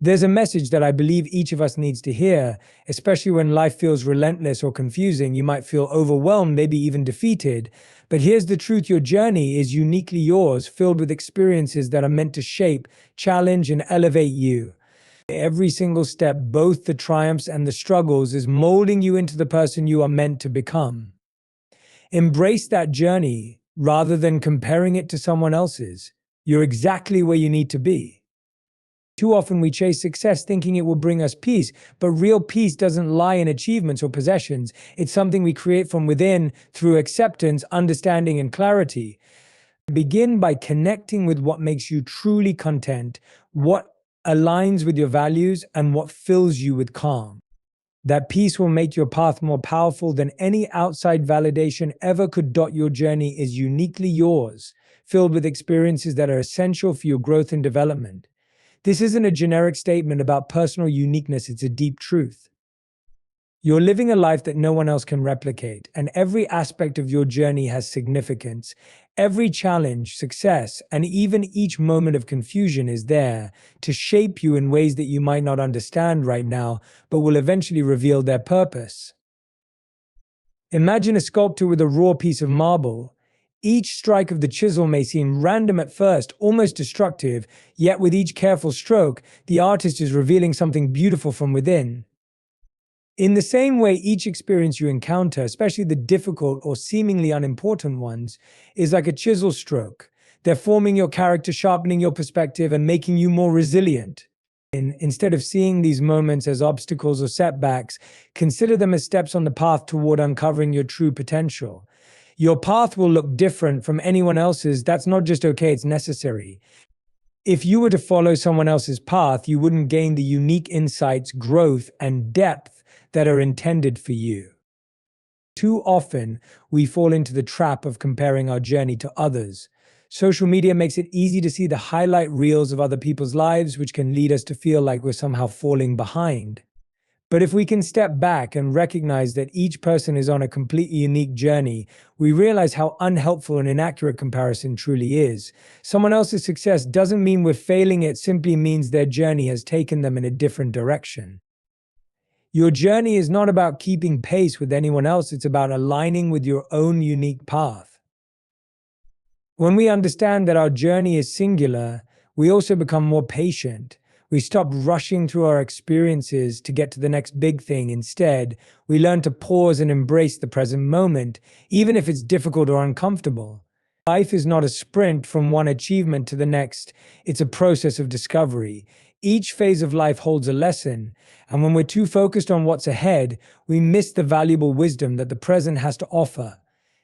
There's a message that I believe each of us needs to hear, especially when life feels relentless or confusing. You might feel overwhelmed, maybe even defeated. But here's the truth: your journey is uniquely yours, filled with experiences that are meant to shape, challenge, and elevate you. Every single step, both the triumphs and the struggles, is molding you into the person you are meant to become. Embrace that journey rather than comparing it to someone else's. You're exactly where you need to be. Too often we chase success thinking it will bring us peace, but real peace doesn't lie in achievements or possessions. It's something we create from within through acceptance, understanding, and clarity. Begin by connecting with what makes you truly content, what aligns with your values, and what fills you with calm. That peace will make your path more powerful than any outside validation ever could. Your journey is uniquely yours, filled with experiences that are essential for your growth and development. This isn't a generic statement about personal uniqueness, it's a deep truth. You're living a life that no one else can replicate, and every aspect of your journey has significance. Every challenge, success, and even each moment of confusion is there to shape you in ways that you might not understand right now, but will eventually reveal their purpose. Imagine a sculptor with a raw piece of marble. Each strike of the chisel may seem random at first, almost destructive, yet with each careful stroke, the artist is revealing something beautiful from within. In the same way, each experience you encounter, especially the difficult or seemingly unimportant ones, is like a chisel stroke. They're forming your character, sharpening your perspective, and making you more resilient. Instead of seeing these moments as obstacles or setbacks, consider them as steps on the path toward uncovering your true potential. Your path will look different from anyone else's. That's not just okay, it's necessary. If you were to follow someone else's path, you wouldn't gain the unique insights, growth, and depth that are intended for you. Too often, we fall into the trap of comparing our journey to others. Social media makes it easy to see the highlight reels of other people's lives, which can lead us to feel like we're somehow falling behind. But if we can step back and recognize that each person is on a completely unique journey, we realize how unhelpful and inaccurate comparison truly is. Someone else's success doesn't mean we're failing, it simply means their journey has taken them in a different direction. Your journey is not about keeping pace with anyone else, it's about aligning with your own unique path. When we understand that our journey is singular, we also become more patient. We stop rushing through our experiences to get to the next big thing. Instead, we learn to pause and embrace the present moment, even if it's difficult or uncomfortable. Life is not a sprint from one achievement to the next, it's a process of discovery. Each phase of life holds a lesson, and when we're too focused on what's ahead, we miss the valuable wisdom that the present has to offer.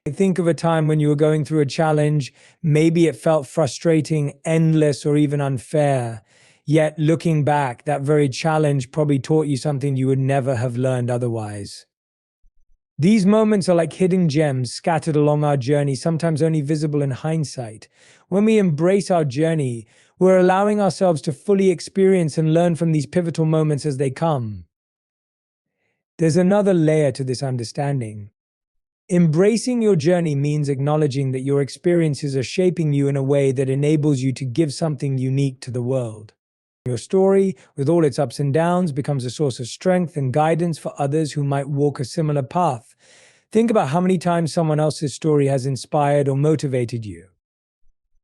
Think of a time when you were going through a challenge. Maybe it felt frustrating, endless, or even unfair. Yet, looking back, that very challenge probably taught you something you would never have learned otherwise. These moments are like hidden gems scattered along our journey, sometimes only visible in hindsight. When we embrace our journey, we're allowing ourselves to fully experience and learn from these pivotal moments as they come. There's another layer to this understanding. Embracing your journey means acknowledging that your experiences are shaping you in a way that enables you to give something unique to the world. Your story, with all its ups and downs, becomes a source of strength and guidance for others who might walk a similar path. Think about how many times someone else's story has inspired or motivated you.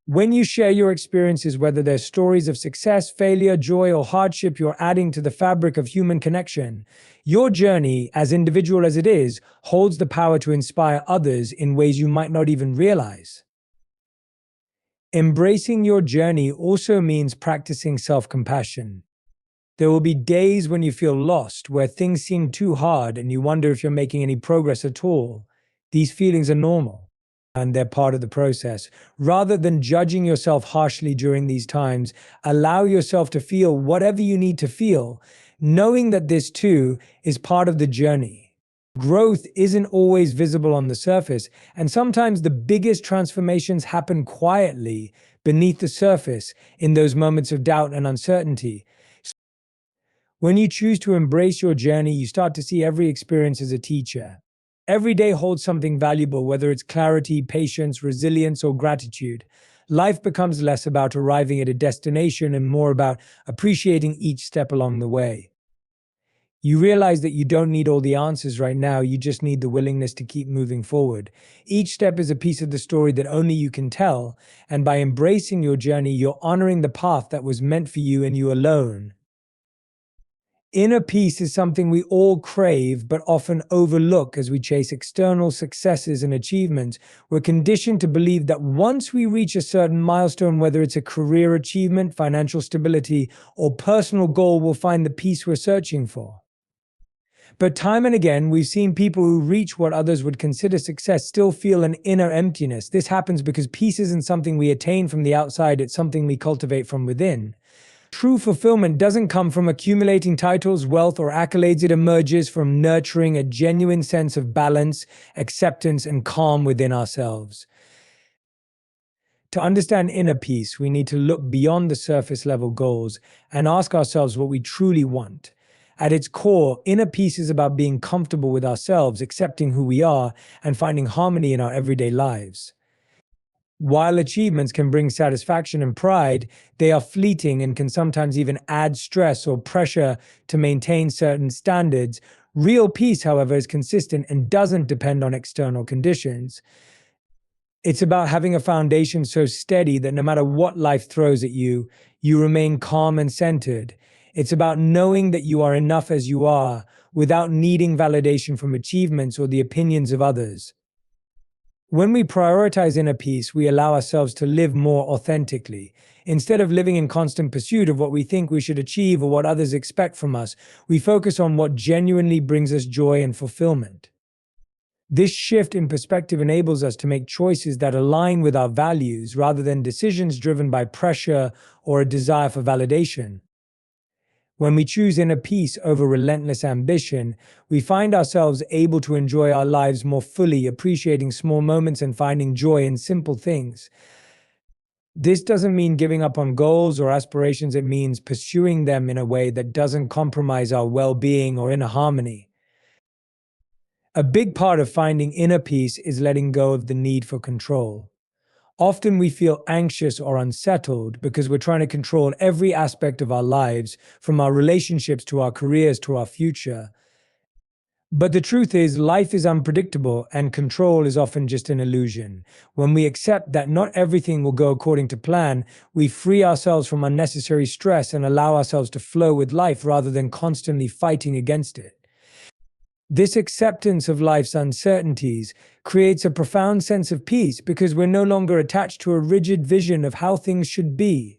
When you share your experiences, whether they're stories of success, failure, joy, or hardship, you're adding to the fabric of human connection. Your journey, as individual as it is, holds the power to inspire others in ways you might not even realize. Embracing your journey also means practicing self-compassion. There will be days when you feel lost, where things seem too hard and you wonder if you're making any progress at all. These feelings are normal, and they're part of the process. Rather than judging yourself harshly during these times, allow yourself to feel whatever you need to feel, knowing that this too is part of the journey. Growth isn't always visible on the surface, and sometimes the biggest transformations happen quietly beneath the surface in those moments of doubt and uncertainty. When you choose to embrace your journey, you start to see every experience as a teacher. Every day holds something valuable, whether it's clarity, patience, resilience, or gratitude. Life becomes less about arriving at a destination and more about appreciating each step along the way. You realize that you don't need all the answers right now, you just need the willingness to keep moving forward. Each step is a piece of the story that only you can tell, and by embracing your journey, you're honoring the path that was meant for you and you alone. Inner peace is something we all crave but often overlook as we chase external successes and achievements. We're conditioned to believe that once we reach a certain milestone, whether it's a career achievement, financial stability, or personal goal, we'll find the peace we're searching for. But time and again, we've seen people who reach what others would consider success still feel an inner emptiness. This happens because peace isn't something we attain from the outside, it's something we cultivate from within. True fulfillment doesn't come from accumulating titles, wealth, or accolades. It emerges from nurturing a genuine sense of balance, acceptance, and calm within ourselves. To understand inner peace, we need to look beyond the surface level goals and ask ourselves what we truly want. At its core, inner peace is about being comfortable with ourselves, accepting who we are, and finding harmony in our everyday lives. While achievements can bring satisfaction and pride, they are fleeting and can sometimes even add stress or pressure to maintain certain standards. Real peace, however, is consistent and doesn't depend on external conditions. It's about having a foundation so steady that no matter what life throws at you, you remain calm and centered. It's about knowing that you are enough as you are, without needing validation from achievements or the opinions of others. When we prioritize inner peace, we allow ourselves to live more authentically. Instead of living in constant pursuit of what we think we should achieve or what others expect from us, we focus on what genuinely brings us joy and fulfillment. This shift in perspective enables us to make choices that align with our values rather than decisions driven by pressure or a desire for validation. When we choose inner peace over relentless ambition, we find ourselves able to enjoy our lives more fully, appreciating small moments and finding joy in simple things. This doesn't mean giving up on goals or aspirations, it means pursuing them in a way that doesn't compromise our well-being or inner harmony. A big part of finding inner peace is letting go of the need for control. Often we feel anxious or unsettled because we're trying to control every aspect of our lives, from our relationships to our careers to our future. But the truth is, life is unpredictable and control is often just an illusion. When we accept that not everything will go according to plan, we free ourselves from unnecessary stress and allow ourselves to flow with life rather than constantly fighting against it. This acceptance of life's uncertainties creates a profound sense of peace because we're no longer attached to a rigid vision of how things should be.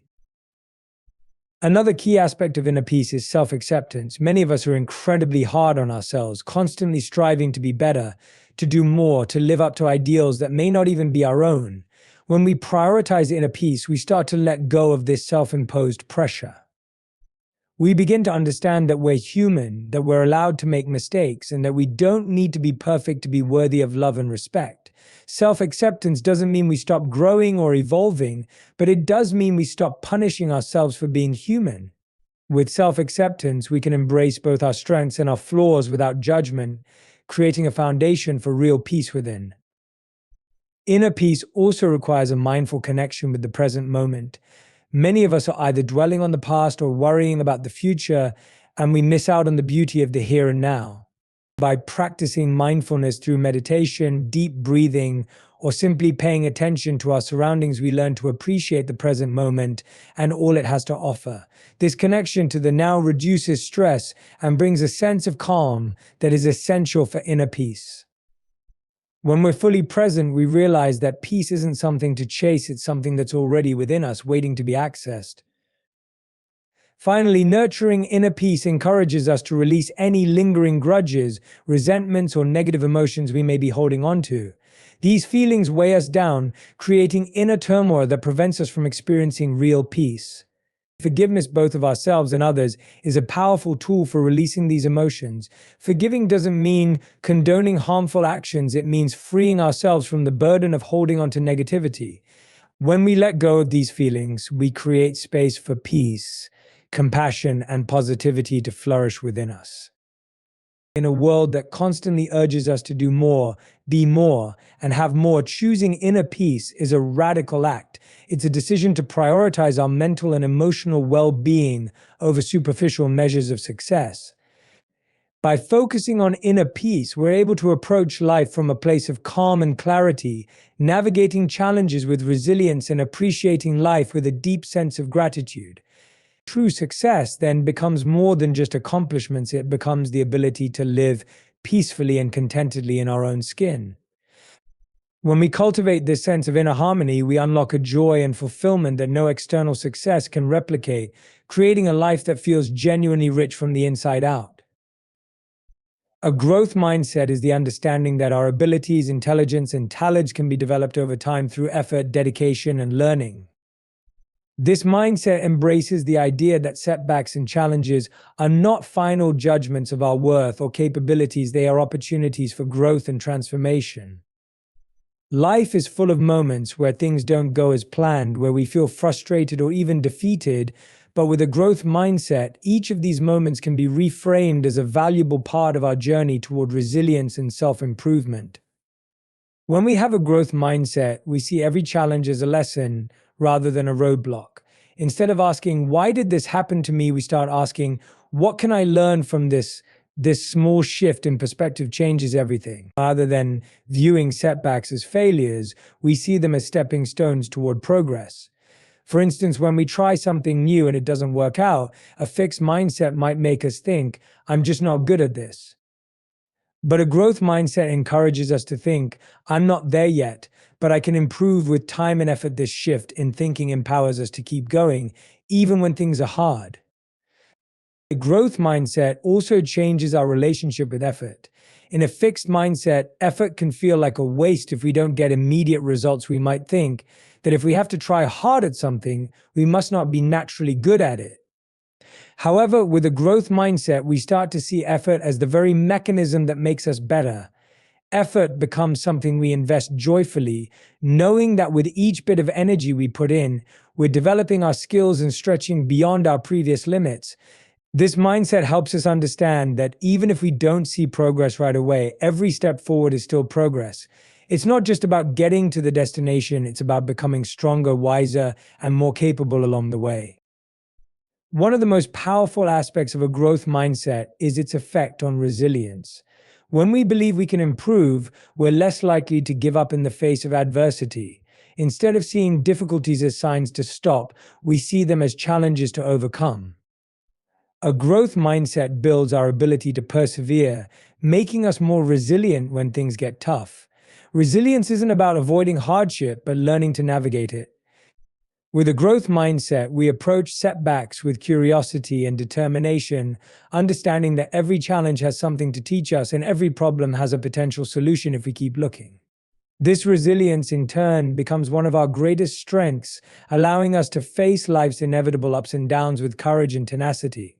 Another key aspect of inner peace is self-acceptance. Many of us are incredibly hard on ourselves, constantly striving to be better, to do more, to live up to ideals that may not even be our own. When we prioritize inner peace, we start to let go of this self-imposed pressure. We begin to understand that we're human, that we're allowed to make mistakes, and that we don't need to be perfect to be worthy of love and respect. Self-acceptance doesn't mean we stop growing or evolving, but it does mean we stop punishing ourselves for being human. With self-acceptance, we can embrace both our strengths and our flaws without judgment, creating a foundation for real peace within. Inner peace also requires a mindful connection with the present moment. Many of us are either dwelling on the past or worrying about the future, and we miss out on the beauty of the here and now. By practicing mindfulness through meditation, deep breathing, or simply paying attention to our surroundings, we learn to appreciate the present moment and all it has to offer. This connection to the now reduces stress and brings a sense of calm that is essential for inner peace. When we're fully present, we realize that peace isn't something to chase, it's something that's already within us, waiting to be accessed. Finally, nurturing inner peace encourages us to release any lingering grudges, resentments, or negative emotions we may be holding on to. These feelings weigh us down, creating inner turmoil that prevents us from experiencing real peace. Forgiveness, both of ourselves and others, is a powerful tool for releasing these emotions. Forgiving doesn't mean condoning harmful actions, it means freeing ourselves from the burden of holding on to negativity. When we let go of these feelings, we create space for peace, compassion, and positivity to flourish within us. In a world that constantly urges us to do more, be more, and have more, choosing inner peace is a radical act. It's a decision to prioritize our mental and emotional well-being over superficial measures of success. By focusing on inner peace, we're able to approach life from a place of calm and clarity, navigating challenges with resilience and appreciating life with a deep sense of gratitude. True success then becomes more than just accomplishments, it becomes the ability to live peacefully and contentedly in our own skin. When we cultivate this sense of inner harmony, we unlock a joy and fulfillment that no external success can replicate, creating a life that feels genuinely rich from the inside out. A growth mindset is the understanding that our abilities, intelligence, and talents can be developed over time through effort, dedication, and learning. This mindset embraces the idea that setbacks and challenges are not final judgments of our worth or capabilities, they are opportunities for growth and transformation. Life is full of moments where things don't go as planned, where we feel frustrated or even defeated, but with a growth mindset, each of these moments can be reframed as a valuable part of our journey toward resilience and self-improvement. When we have a growth mindset, we see every challenge as a lesson rather than a roadblock. Instead of asking, why did this happen to me, we start asking, what can I learn from this? This small shift in perspective changes everything. Rather than viewing setbacks as failures, we see them as stepping stones toward progress. For instance, when we try something new and it doesn't work out, a fixed mindset might make us think, I'm just not good at this. But a growth mindset encourages us to think, I'm not there yet, but I can improve with time and effort. This shift in thinking empowers us to keep going, even when things are hard. A growth mindset also changes our relationship with effort. In a fixed mindset, effort can feel like a waste if we don't get immediate results. We might think that if we have to try hard at something, we must not be naturally good at it. However, with a growth mindset, we start to see effort as the very mechanism that makes us better. Effort becomes something we invest joyfully, knowing that with each bit of energy we put in, we're developing our skills and stretching beyond our previous limits. This mindset helps us understand that even if we don't see progress right away, every step forward is still progress. It's not just about getting to the destination, it's about becoming stronger, wiser, and more capable along the way. One of the most powerful aspects of a growth mindset is its effect on resilience. When we believe we can improve, we're less likely to give up in the face of adversity. Instead of seeing difficulties as signs to stop, we see them as challenges to overcome. A growth mindset builds our ability to persevere, making us more resilient when things get tough. Resilience isn't about avoiding hardship, but learning to navigate it. With a growth mindset, we approach setbacks with curiosity and determination, understanding that every challenge has something to teach us and every problem has a potential solution if we keep looking. This resilience, in turn, becomes one of our greatest strengths, allowing us to face life's inevitable ups and downs with courage and tenacity.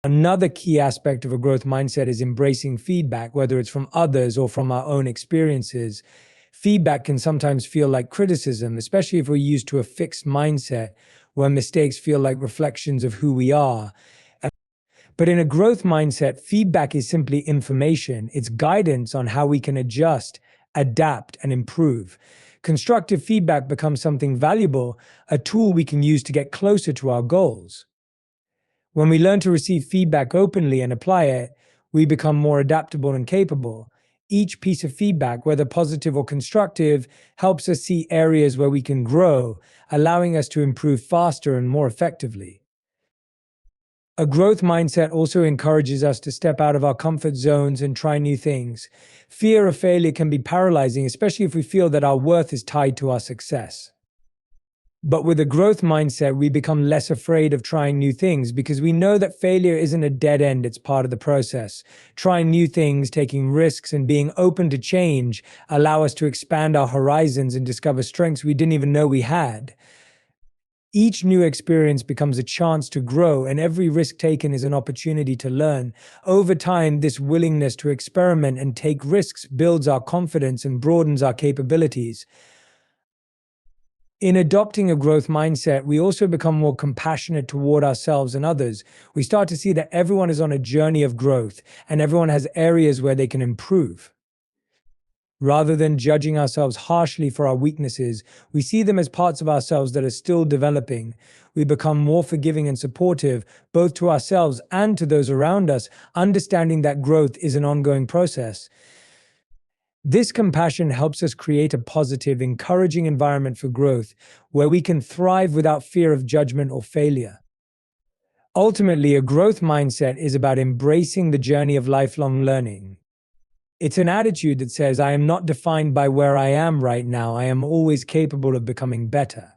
Another key aspect of a growth mindset is embracing feedback, whether it's from others or from our own experiences. Feedback can sometimes feel like criticism, especially if we're used to a fixed mindset where mistakes feel like reflections of who we are. But in a growth mindset, feedback is simply information. It's guidance on how we can adjust, adapt, and improve. Constructive feedback becomes something valuable, a tool we can use to get closer to our goals. When we learn to receive feedback openly and apply it, we become more adaptable and capable. Each piece of feedback, whether positive or constructive, helps us see areas where we can grow, allowing us to improve faster and more effectively. A growth mindset also encourages us to step out of our comfort zones and try new things. Fear of failure can be paralyzing, especially if we feel that our worth is tied to our success. But with a growth mindset, we become less afraid of trying new things because we know that failure isn't a dead end, it's part of the process. Trying new things, taking risks, and being open to change allow us to expand our horizons and discover strengths we didn't even know we had. Each new experience becomes a chance to grow, and every risk taken is an opportunity to learn. Over time, this willingness to experiment and take risks builds our confidence and broadens our capabilities. In adopting a growth mindset, we also become more compassionate toward ourselves and others. We start to see that everyone is on a journey of growth and everyone has areas where they can improve. Rather than judging ourselves harshly for our weaknesses, we see them as parts of ourselves that are still developing. We become more forgiving and supportive, both to ourselves and to those around us, understanding that growth is an ongoing process. This compassion helps us create a positive, encouraging environment for growth, where we can thrive without fear of judgment or failure. Ultimately, a growth mindset is about embracing the journey of lifelong learning. It's an attitude that says, I am not defined by where I am right now, I am always capable of becoming better.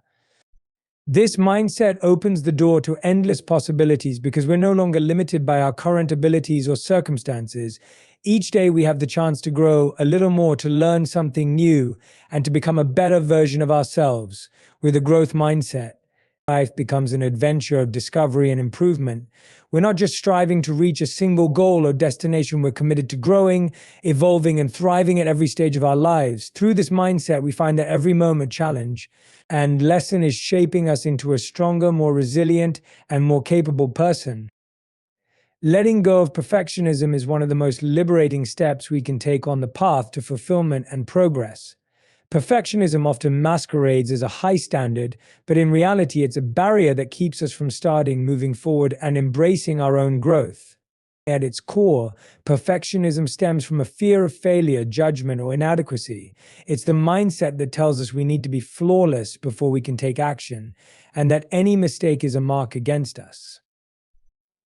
This mindset opens the door to endless possibilities because we're no longer limited by our current abilities or circumstances. Each day we have the chance to grow a little more, to learn something new, and to become a better version of ourselves. With a growth mindset, life becomes an adventure of discovery and improvement. We're not just striving to reach a single goal or destination, we're committed to growing, evolving, and thriving at every stage of our lives. Through this mindset, we find that every moment challenge and lesson is shaping us into a stronger, more resilient, and more capable person. Letting go of perfectionism is one of the most liberating steps we can take on the path to fulfillment and progress. Perfectionism often masquerades as a high standard, but in reality it's a barrier that keeps us from starting, moving forward, and embracing our own growth. At its core, perfectionism stems from a fear of failure, judgment, or inadequacy. It's the mindset that tells us we need to be flawless before we can take action, and that any mistake is a mark against us.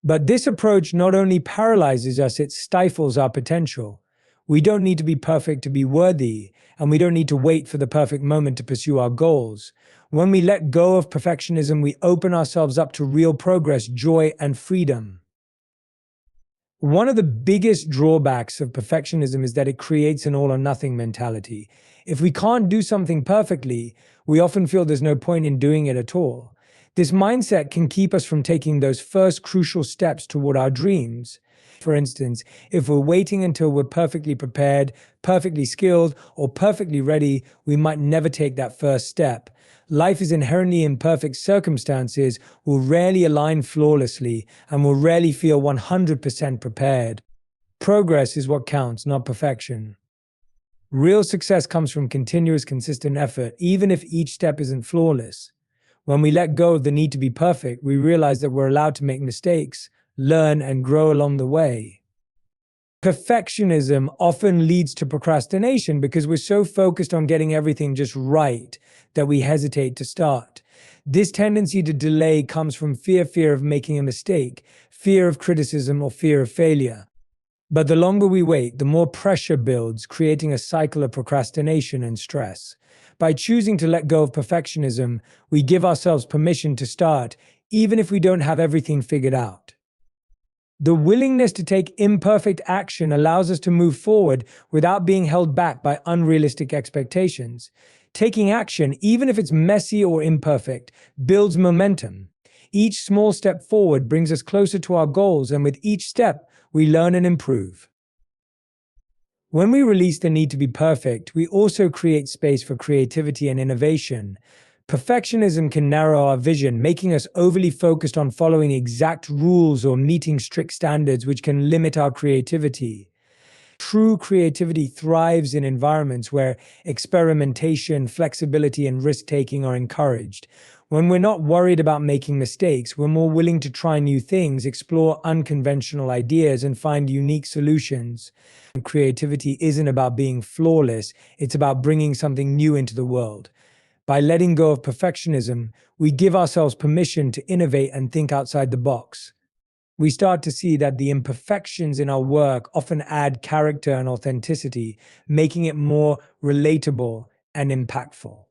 But this approach not only paralyzes us, it stifles our potential. We don't need to be perfect to be worthy, and we don't need to wait for the perfect moment to pursue our goals. When we let go of perfectionism, we open ourselves up to real progress, joy, and freedom. One of the biggest drawbacks of perfectionism is that it creates an all-or-nothing mentality. If we can't do something perfectly, we often feel there's no point in doing it at all. This mindset can keep us from taking those first crucial steps toward our dreams. For instance, if we're waiting until we're perfectly prepared, perfectly skilled, or perfectly ready, we might never take that first step. Life is inherently imperfect. Circumstances will rarely align flawlessly, and will rarely feel 100% prepared. Progress is what counts, not perfection. Real success comes from continuous, consistent effort, even if each step isn't flawless. When we let go of the need to be perfect, we realize that we're allowed to make mistakes, learn, and grow along the way. Perfectionism often leads to procrastination because we're so focused on getting everything just right that we hesitate to start. This tendency to delay comes from fear of making a mistake, fear of criticism, or fear of failure. But the longer we wait, the more pressure builds, creating a cycle of procrastination and stress. By choosing to let go of perfectionism, we give ourselves permission to start, even if we don't have everything figured out. The willingness to take imperfect action allows us to move forward without being held back by unrealistic expectations. Taking action, even if it's messy or imperfect, builds momentum. Each small step forward brings us closer to our goals, and with each step, we learn and improve. When we release the need to be perfect, we also create space for creativity and innovation. Perfectionism can narrow our vision, making us overly focused on following exact rules or meeting strict standards, which can limit our creativity. True creativity thrives in environments where experimentation, flexibility, and risk-taking are encouraged. When we're not worried about making mistakes, we're more willing to try new things, explore unconventional ideas, and find unique solutions. Creativity isn't about being flawless, it's about bringing something new into the world. By letting go of perfectionism, we give ourselves permission to innovate and think outside the box. We start to see that the imperfections in our work often add character and authenticity, making it more relatable and impactful.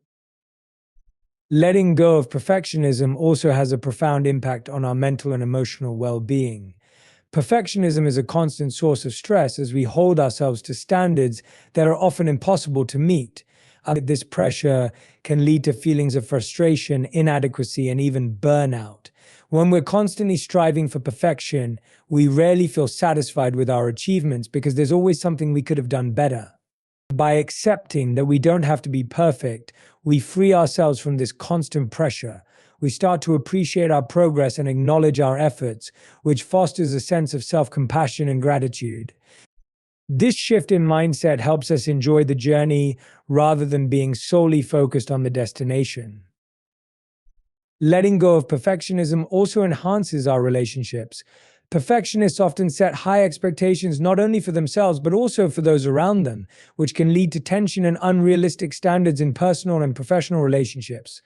Letting go of perfectionism also has a profound impact on our mental and emotional well-being. Perfectionism is a constant source of stress as we hold ourselves to standards that are often impossible to meet. This pressure can lead to feelings of frustration, inadequacy, and even burnout. When we're constantly striving for perfection, we rarely feel satisfied with our achievements because there's always something we could have done better. By accepting that we don't have to be perfect, we free ourselves from this constant pressure. We start to appreciate our progress and acknowledge our efforts, which fosters a sense of self-compassion and gratitude. This shift in mindset helps us enjoy the journey rather than being solely focused on the destination. Letting go of perfectionism also enhances our relationships. Perfectionists often set high expectations not only for themselves but also for those around them, which can lead to tension and unrealistic standards in personal and professional relationships.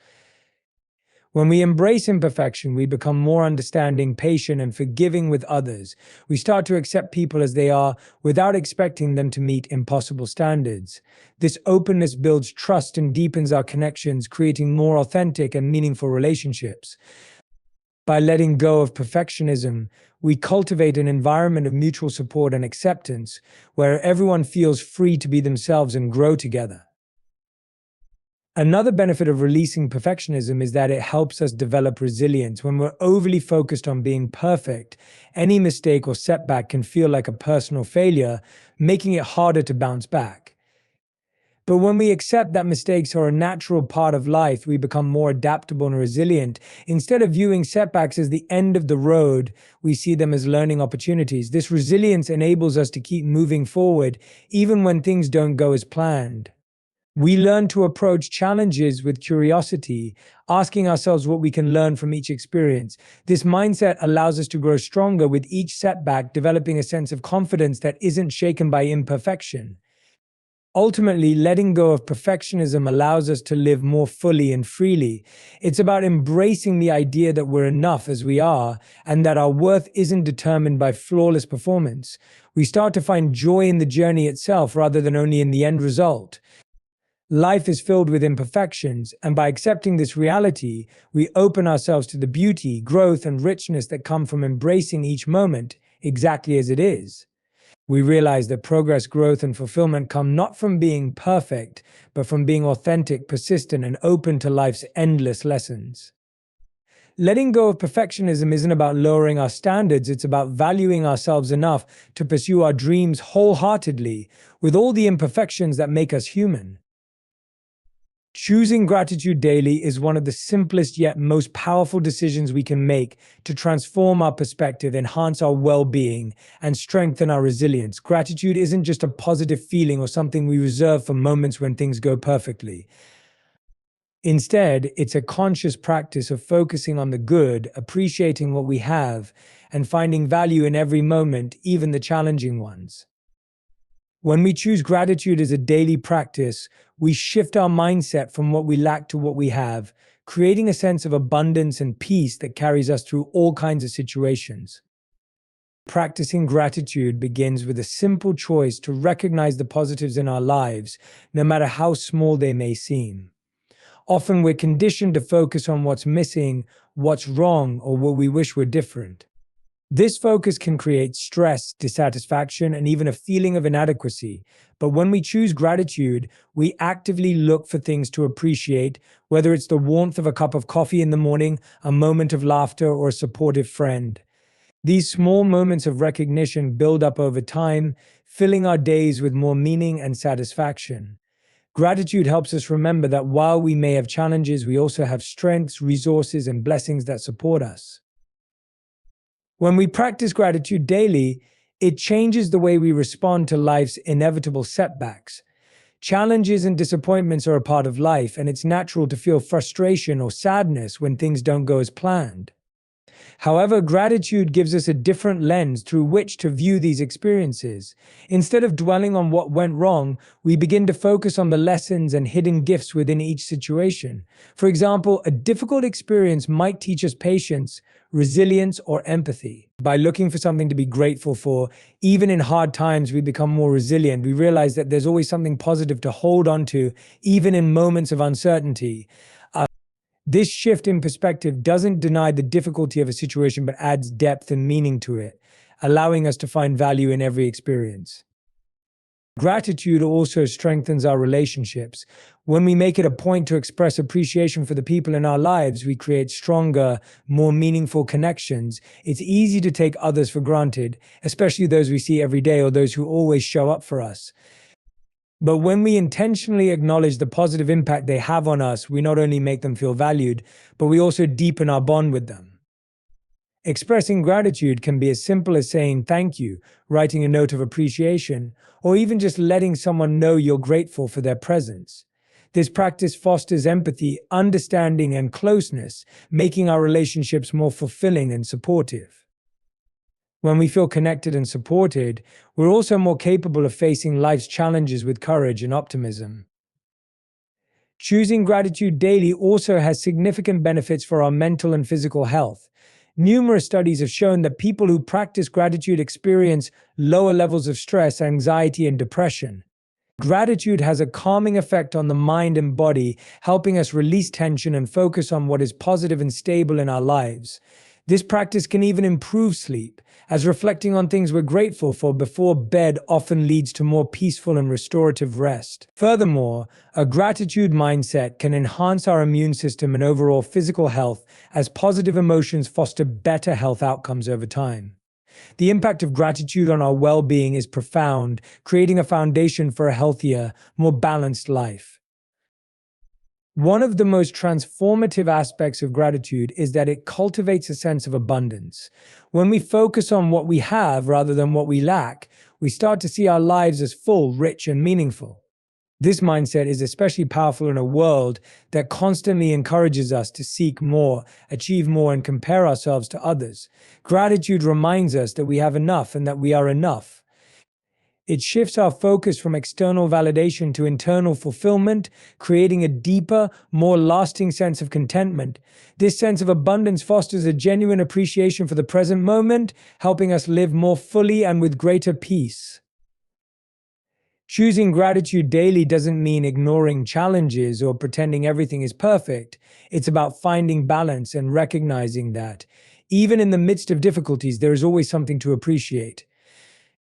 When we embrace imperfection, we become more understanding, patient, and forgiving with others. We start to accept people as they are without expecting them to meet impossible standards. This openness builds trust and deepens our connections, creating more authentic and meaningful relationships. By letting go of perfectionism, we cultivate an environment of mutual support and acceptance, where everyone feels free to be themselves and grow together. Another benefit of releasing perfectionism is that it helps us develop resilience. When we're overly focused on being perfect, any mistake or setback can feel like a personal failure, making it harder to bounce back. But when we accept that mistakes are a natural part of life, we become more adaptable and resilient. Instead of viewing setbacks as the end of the road, we see them as learning opportunities. This resilience enables us to keep moving forward, even when things don't go as planned. We learn to approach challenges with curiosity, asking ourselves what we can learn from each experience. This mindset allows us to grow stronger with each setback, developing a sense of confidence that isn't shaken by imperfection. Ultimately, letting go of perfectionism allows us to live more fully and freely. It's about embracing the idea that we're enough as we are, and that our worth isn't determined by flawless performance. We start to find joy in the journey itself rather than only in the end result. Life is filled with imperfections, and by accepting this reality, we open ourselves to the beauty, growth, and richness that come from embracing each moment exactly as it is. We realize that progress, growth, and fulfillment come not from being perfect, but from being authentic, persistent, and open to life's endless lessons. Letting go of perfectionism isn't about lowering our standards, it's about valuing ourselves enough to pursue our dreams wholeheartedly, with all the imperfections that make us human. Choosing gratitude daily is one of the simplest yet most powerful decisions we can make to transform our perspective, enhance our well-being, and strengthen our resilience. Gratitude isn't just a positive feeling or something we reserve for moments when things go perfectly. Instead, it's a conscious practice of focusing on the good, appreciating what we have, and finding value in every moment, even the challenging ones. When we choose gratitude as a daily practice, we shift our mindset from what we lack to what we have, creating a sense of abundance and peace that carries us through all kinds of situations. Practicing gratitude begins with a simple choice to recognize the positives in our lives, no matter how small they may seem. Often we're conditioned to focus on what's missing, what's wrong, or what we wish were different. This focus can create stress, dissatisfaction, and even a feeling of inadequacy. But when we choose gratitude, we actively look for things to appreciate, whether it's the warmth of a cup of coffee in the morning, a moment of laughter, or a supportive friend. These small moments of recognition build up over time, filling our days with more meaning and satisfaction. Gratitude helps us remember that while we may have challenges, we also have strengths, resources, and blessings that support us. When we practice gratitude daily, it changes the way we respond to life's inevitable setbacks. Challenges and disappointments are a part of life, and it's natural to feel frustration or sadness when things don't go as planned. However, gratitude gives us a different lens through which to view these experiences. Instead of dwelling on what went wrong, we begin to focus on the lessons and hidden gifts within each situation. For example, a difficult experience might teach us patience, resilience, or empathy. By looking for something to be grateful for, even in hard times, we become more resilient. We realize that there's always something positive to hold on to, even in moments of uncertainty. This shift in perspective doesn't deny the difficulty of a situation, but adds depth and meaning to it, allowing us to find value in every experience. Gratitude also strengthens our relationships. When we make it a point to express appreciation for the people in our lives, we create stronger, more meaningful connections. It's easy to take others for granted, especially those we see every day or those who always show up for us. But when we intentionally acknowledge the positive impact they have on us, we not only make them feel valued, but we also deepen our bond with them. Expressing gratitude can be as simple as saying thank you, writing a note of appreciation, or even just letting someone know you're grateful for their presence. This practice fosters empathy, understanding, and closeness, making our relationships more fulfilling and supportive. When we feel connected and supported, we're also more capable of facing life's challenges with courage and optimism. Choosing gratitude daily also has significant benefits for our mental and physical health. Numerous studies have shown that people who practice gratitude experience lower levels of stress, anxiety, and depression. Gratitude has a calming effect on the mind and body, helping us release tension and focus on what is positive and stable in our lives. This practice can even improve sleep, as reflecting on things we're grateful for before bed often leads to more peaceful and restorative rest. Furthermore, a gratitude mindset can enhance our immune system and overall physical health, as positive emotions foster better health outcomes over time. The impact of gratitude on our well-being is profound, creating a foundation for a healthier, more balanced life. One of the most transformative aspects of gratitude is that it cultivates a sense of abundance. When we focus on what we have rather than what we lack, we start to see our lives as full, rich, and meaningful. This mindset is especially powerful in a world that constantly encourages us to seek more, achieve more, and compare ourselves to others. Gratitude reminds us that we have enough and that we are enough. It shifts our focus from external validation to internal fulfillment, creating a deeper, more lasting sense of contentment. This sense of abundance fosters a genuine appreciation for the present moment, helping us live more fully and with greater peace. Choosing gratitude daily doesn't mean ignoring challenges or pretending everything is perfect. It's about finding balance and recognizing that, even in the midst of difficulties, there is always something to appreciate.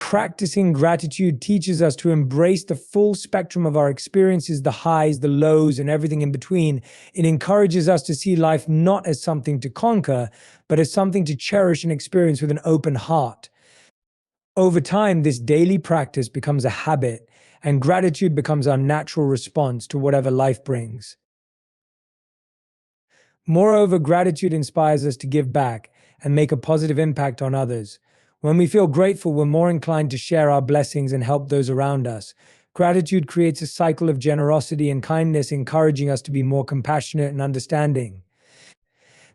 Practicing gratitude teaches us to embrace the full spectrum of our experiences, the highs, the lows, and everything in between. It encourages us to see life not as something to conquer, but as something to cherish and experience with an open heart. Over time, this daily practice becomes a habit, and gratitude becomes our natural response to whatever life brings. Moreover, gratitude inspires us to give back and make a positive impact on others. When we feel grateful, we're more inclined to share our blessings and help those around us. Gratitude creates a cycle of generosity and kindness, encouraging us to be more compassionate and understanding.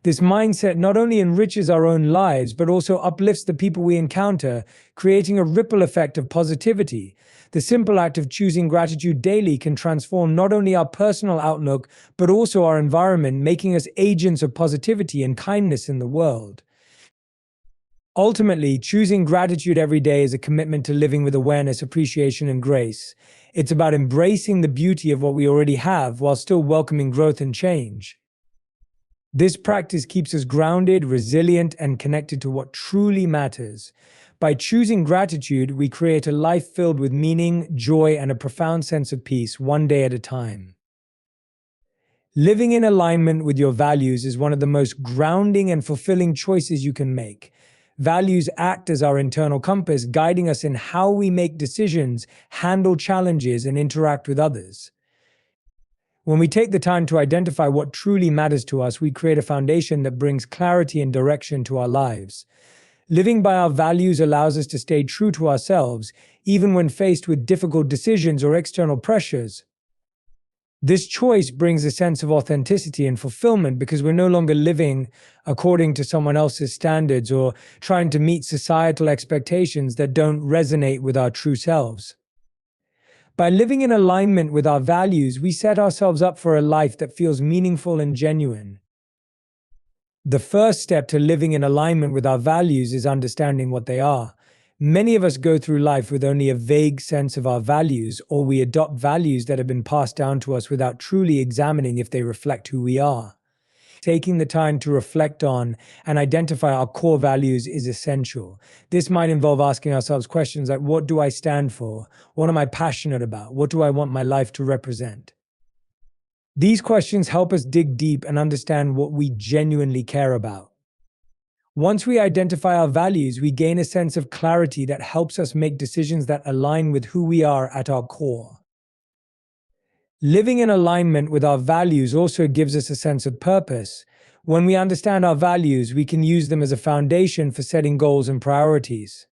This mindset not only enriches our own lives, but also uplifts the people we encounter, creating a ripple effect of positivity. The simple act of choosing gratitude daily can transform not only our personal outlook, but also our environment, making us agents of positivity and kindness in the world. Ultimately, choosing gratitude every day is a commitment to living with awareness, appreciation, and grace. It's about embracing the beauty of what we already have while still welcoming growth and change. This practice keeps us grounded, resilient, and connected to what truly matters. By choosing gratitude, we create a life filled with meaning, joy, and a profound sense of peace, one day at a time. Living in alignment with your values is one of the most grounding and fulfilling choices you can make. Values act as our internal compass, guiding us in how we make decisions, handle challenges, and interact with others. When we take the time to identify what truly matters to us, we create a foundation that brings clarity and direction to our lives. Living by our values allows us to stay true to ourselves, even when faced with difficult decisions or external pressures. This choice brings a sense of authenticity and fulfillment because we're no longer living according to someone else's standards or trying to meet societal expectations that don't resonate with our true selves. By living in alignment with our values, we set ourselves up for a life that feels meaningful and genuine. The first step to living in alignment with our values is understanding what they are. Many of us go through life with only a vague sense of our values, or we adopt values that have been passed down to us without truly examining if they reflect who we are. Taking the time to reflect on and identify our core values is essential. This might involve asking ourselves questions like, what do I stand for? What am I passionate about? What do I want my life to represent? These questions help us dig deep and understand what we genuinely care about. Once we identify our values, we gain a sense of clarity that helps us make decisions that align with who we are at our core. Living in alignment with our values also gives us a sense of purpose. When we understand our values, we can use them as a foundation for setting goals and priorities.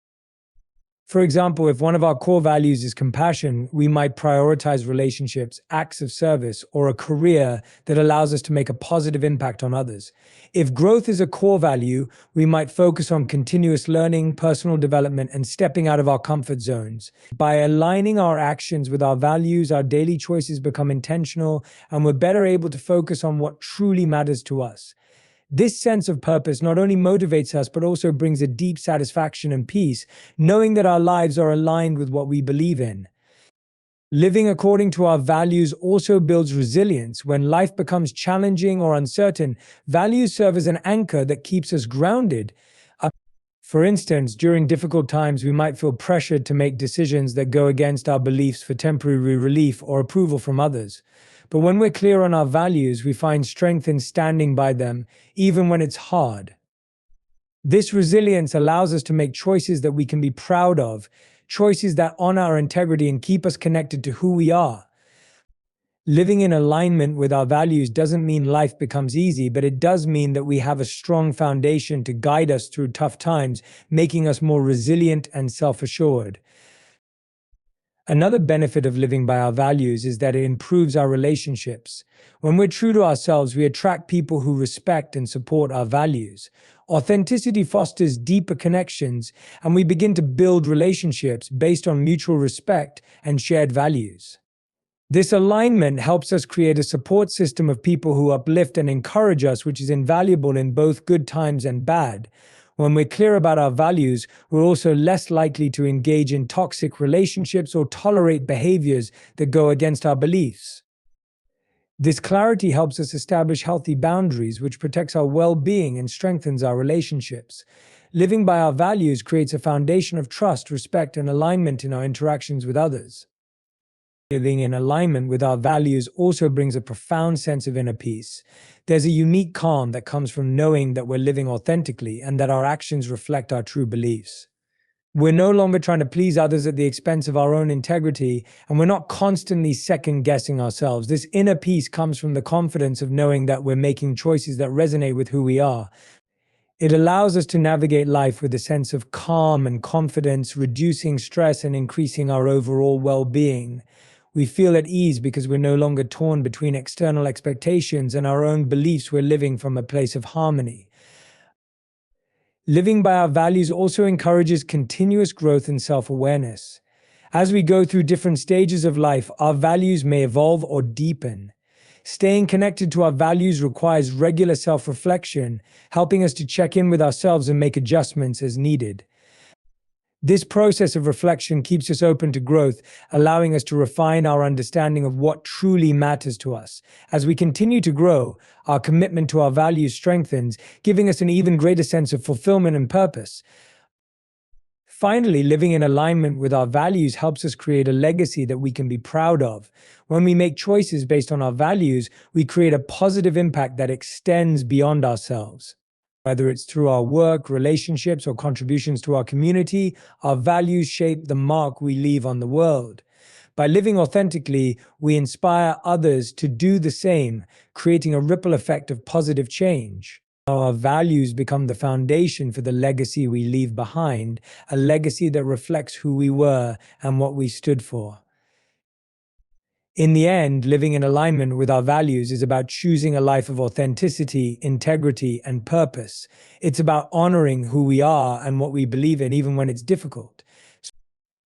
For example, if one of our core values is compassion, we might prioritize relationships, acts of service, or a career that allows us to make a positive impact on others. If growth is a core value, we might focus on continuous learning, personal development, and stepping out of our comfort zones. By aligning our actions with our values, our daily choices become intentional, and we're better able to focus on what truly matters to us. This sense of purpose not only motivates us, but also brings a deep satisfaction and peace, knowing that our lives are aligned with what we believe in. Living according to our values also builds resilience. When life becomes challenging or uncertain, values serve as an anchor that keeps us grounded. For instance, during difficult times, we might feel pressured to make decisions that go against our beliefs for temporary relief or approval from others. But when we're clear on our values, we find strength in standing by them, even when it's hard. This resilience allows us to make choices that we can be proud of, choices that honor our integrity and keep us connected to who we are. Living in alignment with our values doesn't mean life becomes easy, but it does mean that we have a strong foundation to guide us through tough times, making us more resilient and self-assured. Another benefit of living by our values is that it improves our relationships. When we're true to ourselves, we attract people who respect and support our values. Authenticity fosters deeper connections, and we begin to build relationships based on mutual respect and shared values. This alignment helps us create a support system of people who uplift and encourage us, which is invaluable in both good times and bad. When we're clear about our values, we're also less likely to engage in toxic relationships or tolerate behaviors that go against our beliefs. This clarity helps us establish healthy boundaries, which protects our well-being and strengthens our relationships. Living by our values creates a foundation of trust, respect, and alignment in our interactions with others. Living in alignment with our values also brings a profound sense of inner peace. There's a unique calm that comes from knowing that we're living authentically and that our actions reflect our true beliefs. We're no longer trying to please others at the expense of our own integrity, and we're not constantly second-guessing ourselves. This inner peace comes from the confidence of knowing that we're making choices that resonate with who we are. It allows us to navigate life with a sense of calm and confidence, reducing stress and increasing our overall well-being. We feel at ease because we're no longer torn between external expectations and our own beliefs. We're living from a place of harmony. Living by our values also encourages continuous growth and self-awareness. As we go through different stages of life, our values may evolve or deepen. Staying connected to our values requires regular self-reflection, helping us to check in with ourselves and make adjustments as needed. This process of reflection keeps us open to growth, allowing us to refine our understanding of what truly matters to us. As we continue to grow, our commitment to our values strengthens, giving us an even greater sense of fulfillment and purpose. Finally, living in alignment with our values helps us create a legacy that we can be proud of. When we make choices based on our values, we create a positive impact that extends beyond ourselves. Whether it's through our work, relationships, or contributions to our community, our values shape the mark we leave on the world. By living authentically, we inspire others to do the same, creating a ripple effect of positive change. Our values become the foundation for the legacy we leave behind, a legacy that reflects who we were and what we stood for. In the end, living in alignment with our values is about choosing a life of authenticity, integrity, and purpose. It's about honoring who we are and what we believe in, even when it's difficult.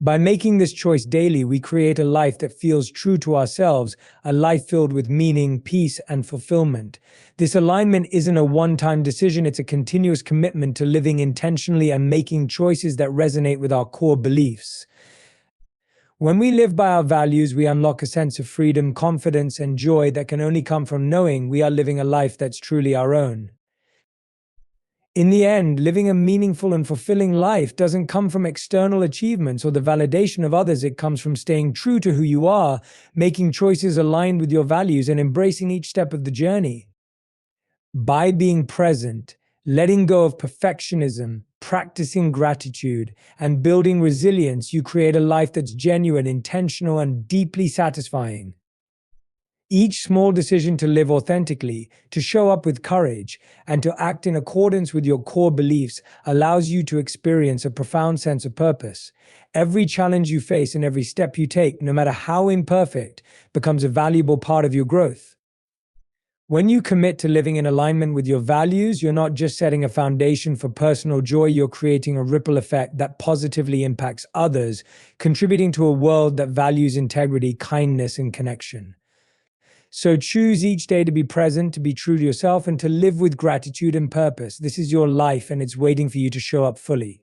By making this choice daily, we create a life that feels true to ourselves, a life filled with meaning, peace, and fulfillment. This alignment isn't a one-time decision, it's a continuous commitment to living intentionally and making choices that resonate with our core beliefs. When we live by our values, we unlock a sense of freedom, confidence, and joy that can only come from knowing we are living a life that's truly our own. In the end, living a meaningful and fulfilling life doesn't come from external achievements or the validation of others. It comes from staying true to who you are, making choices aligned with your values, and embracing each step of the journey. By being present, letting go of perfectionism, practicing gratitude, and building resilience, you create a life that's genuine, intentional, and deeply satisfying. Each small decision to live authentically, to show up with courage, and to act in accordance with your core beliefs allows you to experience a profound sense of purpose. Every challenge you face and every step you take, no matter how imperfect, becomes a valuable part of your growth. When you commit to living in alignment with your values, you're not just setting a foundation for personal joy, you're creating a ripple effect that positively impacts others, contributing to a world that values integrity, kindness, and connection. So choose each day to be present, to be true to yourself, and to live with gratitude and purpose. This is your life, and it's waiting for you to show up fully.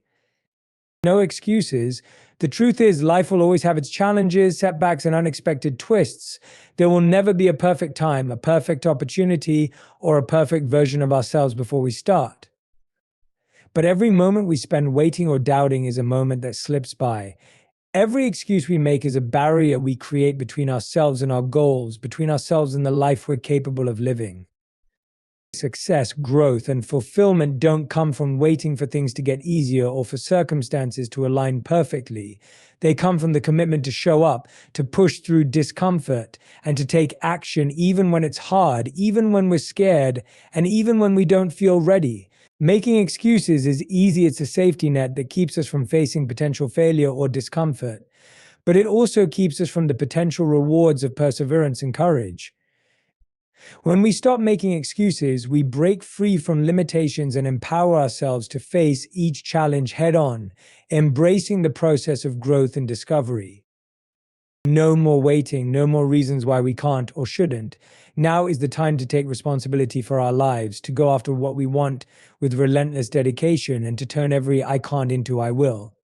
No excuses. The truth is, life will always have its challenges, setbacks, and unexpected twists. There will never be a perfect time, a perfect opportunity, or a perfect version of ourselves before we start. But every moment we spend waiting or doubting is a moment that slips by. Every excuse we make is a barrier we create between ourselves and our goals, between ourselves and the life we're capable of living. Success, growth, and fulfillment don't come from waiting for things to get easier or for circumstances to align perfectly. They come from the commitment to show up, to push through discomfort, and to take action even when it's hard, even when we're scared, and even when we don't feel ready. Making excuses is easy. It's a safety net that keeps us from facing potential failure or discomfort, but it also keeps us from the potential rewards of perseverance and courage. When we stop making excuses, we break free from limitations and empower ourselves to face each challenge head-on, embracing the process of growth and discovery. No more waiting, no more reasons why we can't or shouldn't. Now is the time to take responsibility for our lives, to go after what we want with relentless dedication, and to turn every "I can't" into "I will."